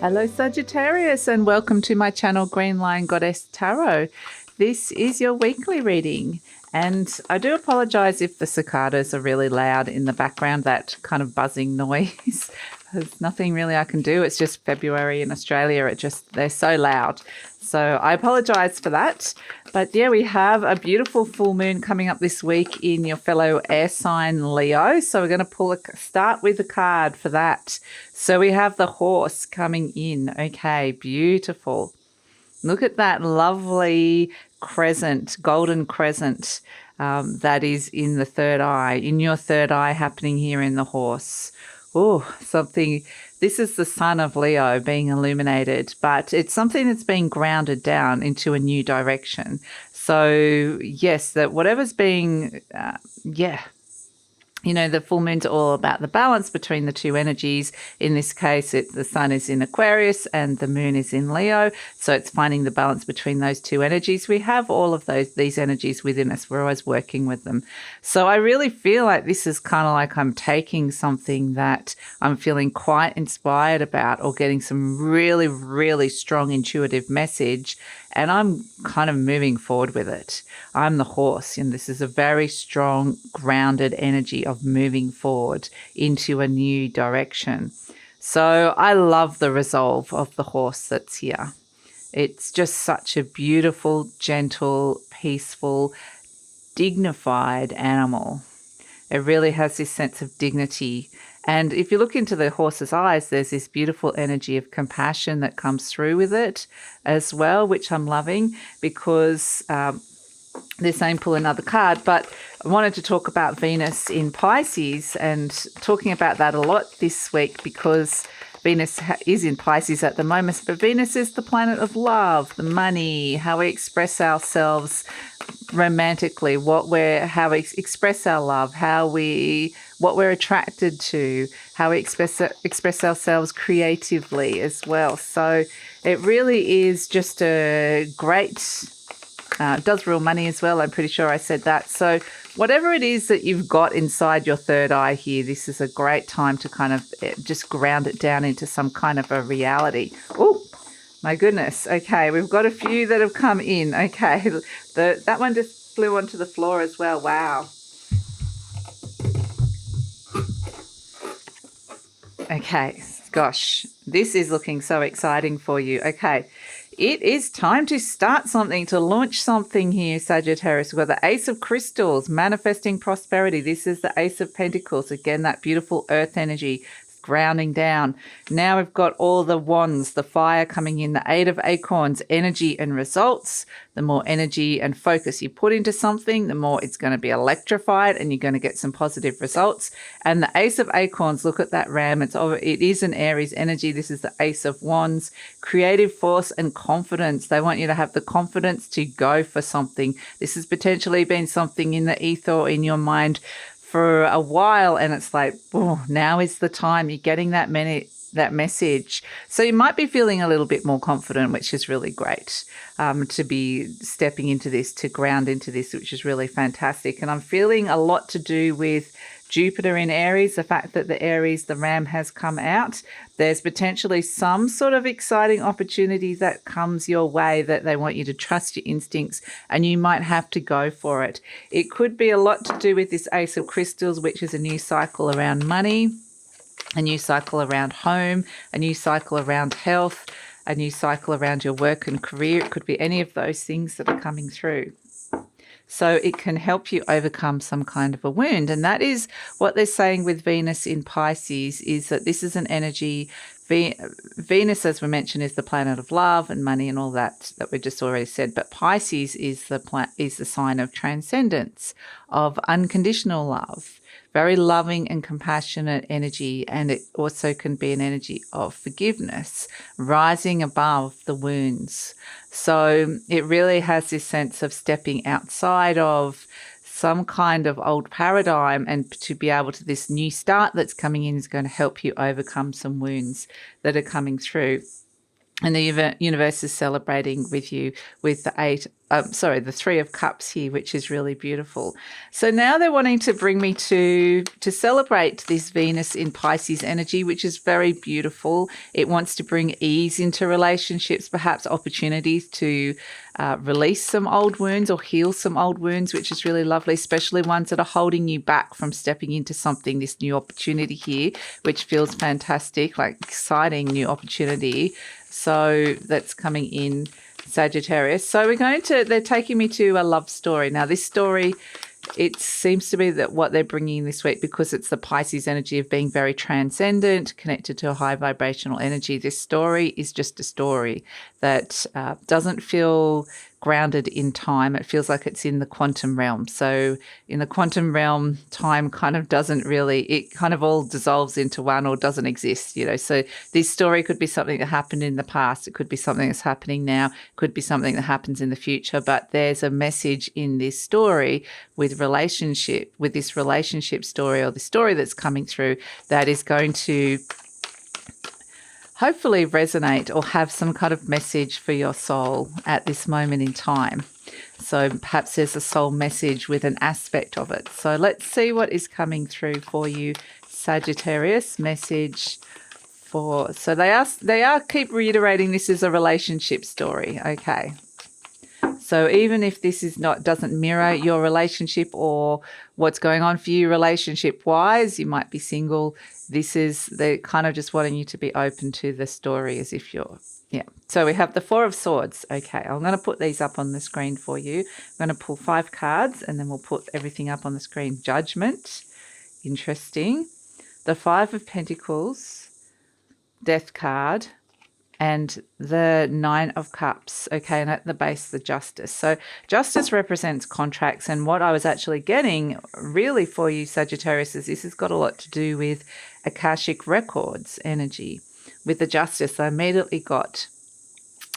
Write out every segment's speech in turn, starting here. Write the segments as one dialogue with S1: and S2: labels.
S1: Hello Sagittarius, and welcome to my channel Green Lion Goddess Tarot. This is your weekly reading, and I do apologize if the cicadas are really loud in the background, that kind of buzzing noise. There's nothing really I can do. It's just February in Australia. They're so loud. So I apologize for that. But yeah, we have a beautiful full moon coming up this week in your fellow air sign Leo. So we're going to start with a card for that. So we have the horse coming in. Okay, beautiful. Look at that lovely crescent, golden crescent that is in the third eye, in your third eye happening here in the horse. Oh, something. This is the sun of Leo being illuminated, but it's something that's being grounded down into a new direction. So yes, that whatever's being, the full moon's all about the balance between the two energies. In this case, the sun is in Aquarius and the moon is in Leo. So it's finding the balance between those two energies. We have all of these energies within us. We're always working with them. So I really feel like this is kind of like I'm taking something that I'm feeling quite inspired about, or getting some really, really strong intuitive message, and I'm kind of moving forward with it. I'm the horse, and this is a very strong, grounded energy of moving forward into a new direction. So I love the resolve of the horse that's here. It's just such a beautiful, gentle, peaceful, dignified animal. It really has this sense of dignity. And if you look into the horse's eyes, there's this beautiful energy of compassion that comes through with it as well, which I'm loving, because they're saying pull another card. But I wanted to talk about Venus in Pisces, and talking about that a lot this week because Venus is in Pisces at the moment, but Venus is the planet of love, the money, how we express ourselves romantically, how we express our love, what we're attracted to, how we express ourselves creatively as well. So it really is just a great, it does rule money as well. I'm pretty sure I said that. So whatever it is that you've got inside your third eye here, this is a great time to kind of just ground it down into some kind of a reality. Oh, my goodness. Okay, we've got a few that have come in. Okay, that one just flew onto the floor as well. Wow. Okay, gosh, this is looking so exciting for you. Okay, it is time to start something, to launch something here, Sagittarius. We've got the Ace of Crystals, manifesting prosperity. This is the Ace of Pentacles. Again, that beautiful earth energy grounding down. Now we've got all the wands, the fire coming in, the Eight of Acorns, energy and results. The more energy and focus you put into something, the more it's going to be electrified and you're going to get some positive results. And the Ace of Acorns, look at that ram. It is an Aries energy. This is the Ace of Wands, creative force and confidence. They want you to have the confidence to go for something. This has potentially been something in the ether or in your mind for a while, and it's like, oh, now is the time. You're getting that message. So you might be feeling a little bit more confident, which is really great, to be stepping into this, to ground into this, which is really fantastic. And I'm feeling a lot to do with Jupiter in Aries, the fact that the ram has come out. There's potentially some sort of exciting opportunity that comes your way, that they want you to trust your instincts and you might have to go for it. It could be a lot to do with this Ace of Crystals, which is a new cycle around money, a new cycle around home, a new cycle around health, a new cycle around your work and career. It could be any of those things that are coming through. So it can help you overcome some kind of a wound. And that is what they're saying with Venus in Pisces, is that this is an energy. Venus, as we mentioned, is the planet of love and money and all that we just already said. But Pisces is the sign of transcendence, of unconditional love, very loving and compassionate energy. And it also can be an energy of forgiveness, rising above the wounds. So it really has this sense of stepping outside of some kind of old paradigm, and to be able to, this new start that's coming in is going to help you overcome some wounds that are coming through. And the universe is celebrating with you with the Three of Cups here, which is really beautiful. So now they're wanting to bring me to celebrate this Venus in Pisces energy, which is very beautiful. It wants to bring ease into relationships, perhaps opportunities to release some old wounds or heal some old wounds, which is really lovely, especially ones that are holding you back from stepping into something, this new opportunity here, which feels fantastic, like exciting new opportunity. So that's coming in, Sagittarius. So they're taking me to a love story. Now, this story, it seems to be that what they're bringing this week, because it's the Pisces energy of being very transcendent, connected to a high vibrational energy. This story is just a story that doesn't feel grounded in time. It feels like it's in the quantum realm. So in the quantum realm, time kind of doesn't really, it kind of all dissolves into one or doesn't exist, So this story could be something that happened in the past. It could be something that's happening now. It could be something that happens in the future. But there's a message in this story with this relationship story, or the story that's coming through, that is going to hopefully resonate or have some kind of message for your soul at this moment in time. So perhaps there's a soul message with an aspect of it. So let's see what is coming through for you, Sagittarius. Message for, so they are keep reiterating this is a relationship story. Okay. So even if this doesn't mirror your relationship or what's going on for you relationship-wise, you might be single. They're kind of just wanting you to be open to the story as if you're, yeah. So we have the Four of Swords. Okay, I'm going to put these up on the screen for you. I'm going to pull 5 cards and then we'll put everything up on the screen. Judgment, interesting. The Five of Pentacles, Death card, and the Nine of Cups, okay, and at the base, the Justice. So Justice represents contracts, and what I was actually getting really for you, Sagittarius, is this has got a lot to do with Akashic Records energy. With the Justice, I immediately got,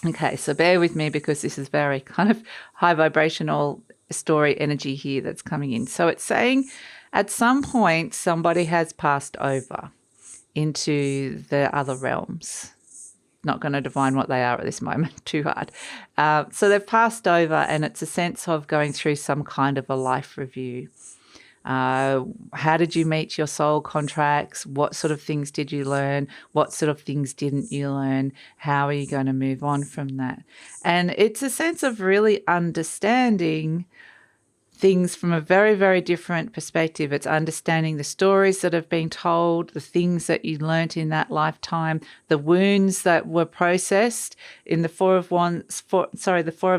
S1: okay, so bear with me because this is very kind of high vibrational story energy here that's coming in. So it's saying at some point somebody has passed over into the other realms. Not going to define what they are at this moment, too hard. So they've passed over, and it's a sense of going through some kind of a life review. How did you meet your soul contracts? What sort of things did you learn? What sort of things didn't you learn? How are you going to move on from that? And it's a sense of really understanding things from a very, very different perspective. It's understanding the stories that have been told, the things that you learnt in that lifetime, the wounds that were processed. In the Four of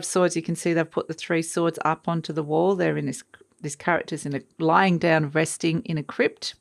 S1: Swords, you can see they've put the 3 swords up onto the wall. They're in this character's lying down, resting in a crypt.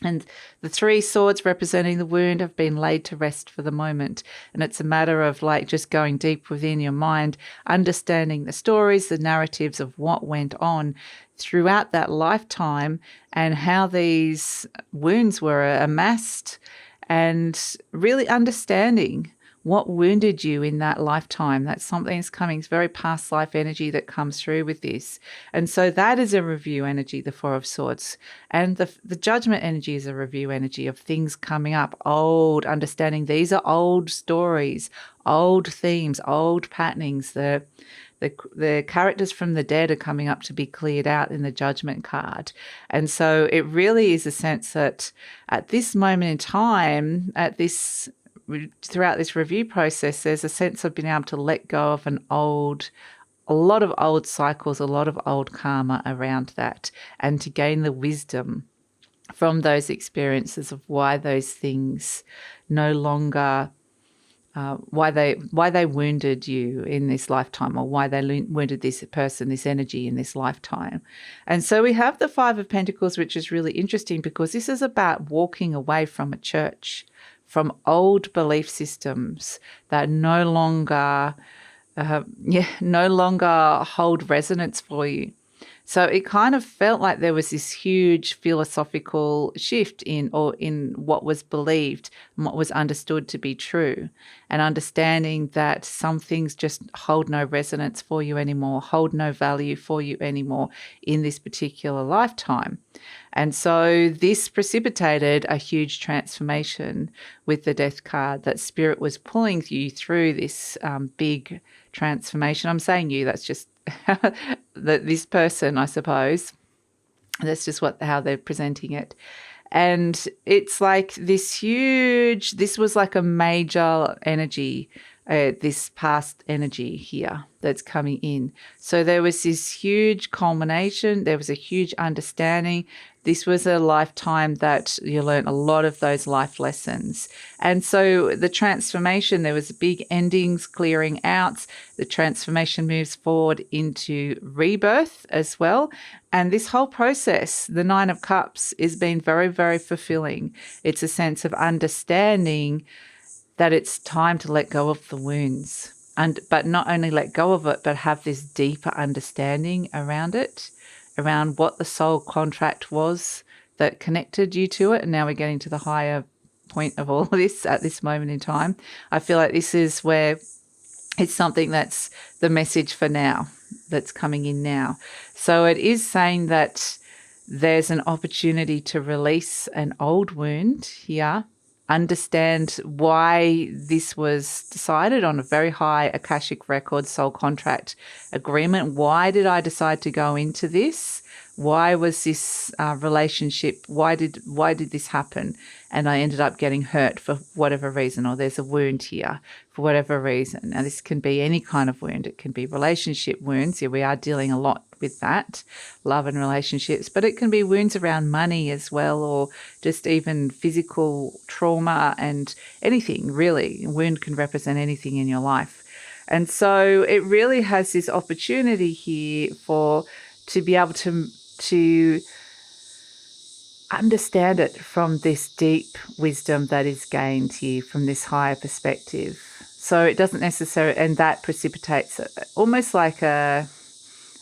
S1: And the 3 swords representing the wound have been laid to rest for the moment. And it's a matter of like just going deep within your mind, understanding the stories, the narratives of what went on throughout that lifetime and how these wounds were amassed, and really understanding what wounded you in that lifetime. That's something that's coming. It's very past life energy that comes through with this. And so that is a review energy, the Four of Swords. And the Judgment energy is a review energy of things coming up, old understanding. These are old stories, old themes, old patternings. The characters from the dead are coming up to be cleared out in the Judgment card. And so it really is a sense that at this moment in time, throughout this review process, there's a sense of being able to let go of a lot of old cycles, a lot of old karma around that, and to gain the wisdom from those experiences of why those things no longer, why they wounded you in this lifetime, or why they wounded this person, this energy in this lifetime. And so we have the Five of Pentacles, which is really interesting because this is about walking away from a church, from old belief systems that no longer hold resonance for you. So it kind of felt like there was this huge philosophical shift in what was believed and what was understood to be true, and understanding that some things just hold no resonance for you anymore, hold no value for you anymore in this particular lifetime. And so this precipitated a huge transformation with the death card, that spirit was pulling you through this big transformation. I'm saying you, that's just this person, I suppose. That's just how they're presenting it. And it's like this was like a major energy, this past energy here that's coming in. So there was this huge culmination. There was a huge understanding. This was a lifetime that you learned a lot of those life lessons. And so the transformation, there was big endings, clearing out. The transformation moves forward into rebirth as well. And this whole process, the 9 of Cups, is been very, very fulfilling. It's a sense of understanding that it's time to let go of the wounds, but not only let go of it, but have this deeper understanding around it, around what the soul contract was that connected you to it. And now we're getting to the higher point of all of this at this moment in time. I feel like this is where it's something that's the message for now, that's coming in now. So it is saying that there's an opportunity to release an old wound here, understand why this was decided on a very high Akashic record soul contract agreement. Why did I decide to go into this? Why was this relationship? Why did this happen? And I ended up getting hurt for whatever reason, or there's a wound here for whatever reason. Now, this can be any kind of wound. It can be relationship wounds. Here we are dealing a lot with that, love and relationships, but it can be wounds around money as well, or just even physical trauma and anything, really. A wound can represent anything in your life. And so it really has this opportunity here to be able to understand it from this deep wisdom that is gained here from this higher perspective. So it doesn't necessarily, and that precipitates almost like a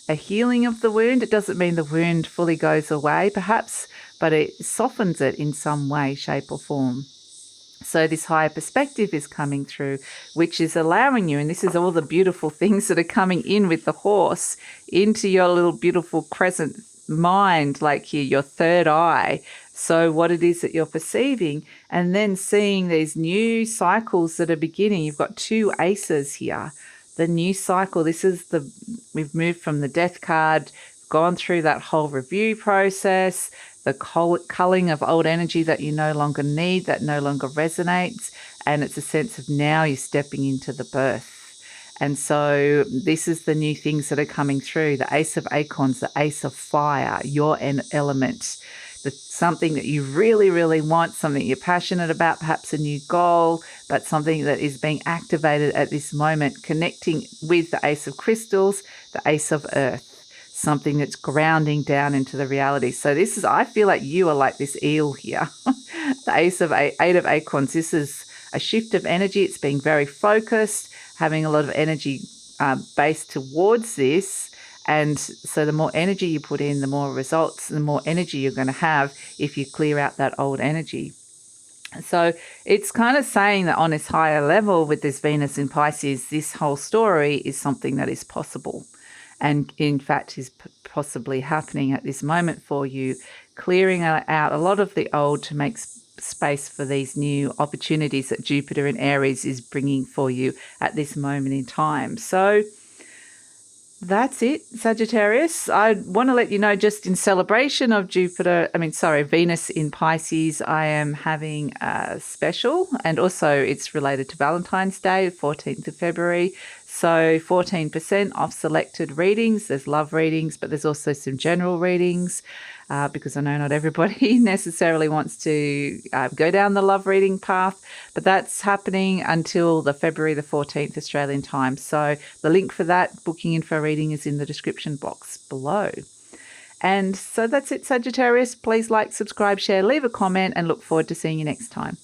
S1: healing of the wound. It doesn't mean the wound fully goes away, perhaps, but it softens it in some way, shape or form. So this higher perspective is coming through, which is allowing you, and this is all the beautiful things that are coming in with the horse into your little beautiful crescent mind, like here, your third eye. So what it is that you're perceiving, and then seeing these new cycles that are beginning. You've got 2 aces here. The new cycle, we've moved from the death card, gone through that whole review process, the culling of old energy that you no longer need, that no longer resonates. And it's a sense of now you're stepping into the birth. And so this is the new things that are coming through. The Ace of Acorns, the Ace of Fire, your element, something that you really, really want, something you're passionate about, perhaps a new goal, but something that is being activated at this moment, connecting with the Ace of Crystals, the Ace of Earth, something that's grounding down into the reality. So this is, I feel like you are like this eel here. The Eight of Acorns, this is a shift of energy. It's being very focused, having a lot of energy based towards this. And so the more energy you put in, the more results, the more energy you're going to have if you clear out that old energy. So it's kind of saying that on this higher level with this Venus in Pisces, this whole story is something that is possible and in fact is possibly happening at this moment for you, clearing out a lot of the old to make space for these new opportunities that Jupiter in Aries is bringing for you at this moment in time. So that's it, Sagittarius. I want to let you know, just in celebration of Venus in Pisces, I am having a special, and also it's related to Valentine's Day, 14th of February. So 14% off selected readings. There's love readings, but there's also some general readings because I know not everybody necessarily wants to go down the love reading path, but that's happening until the February the 14th Australian time. So the link for that booking info reading is in the description box below. And so that's it, Sagittarius. Please like, subscribe, share, leave a comment, and look forward to seeing you next time.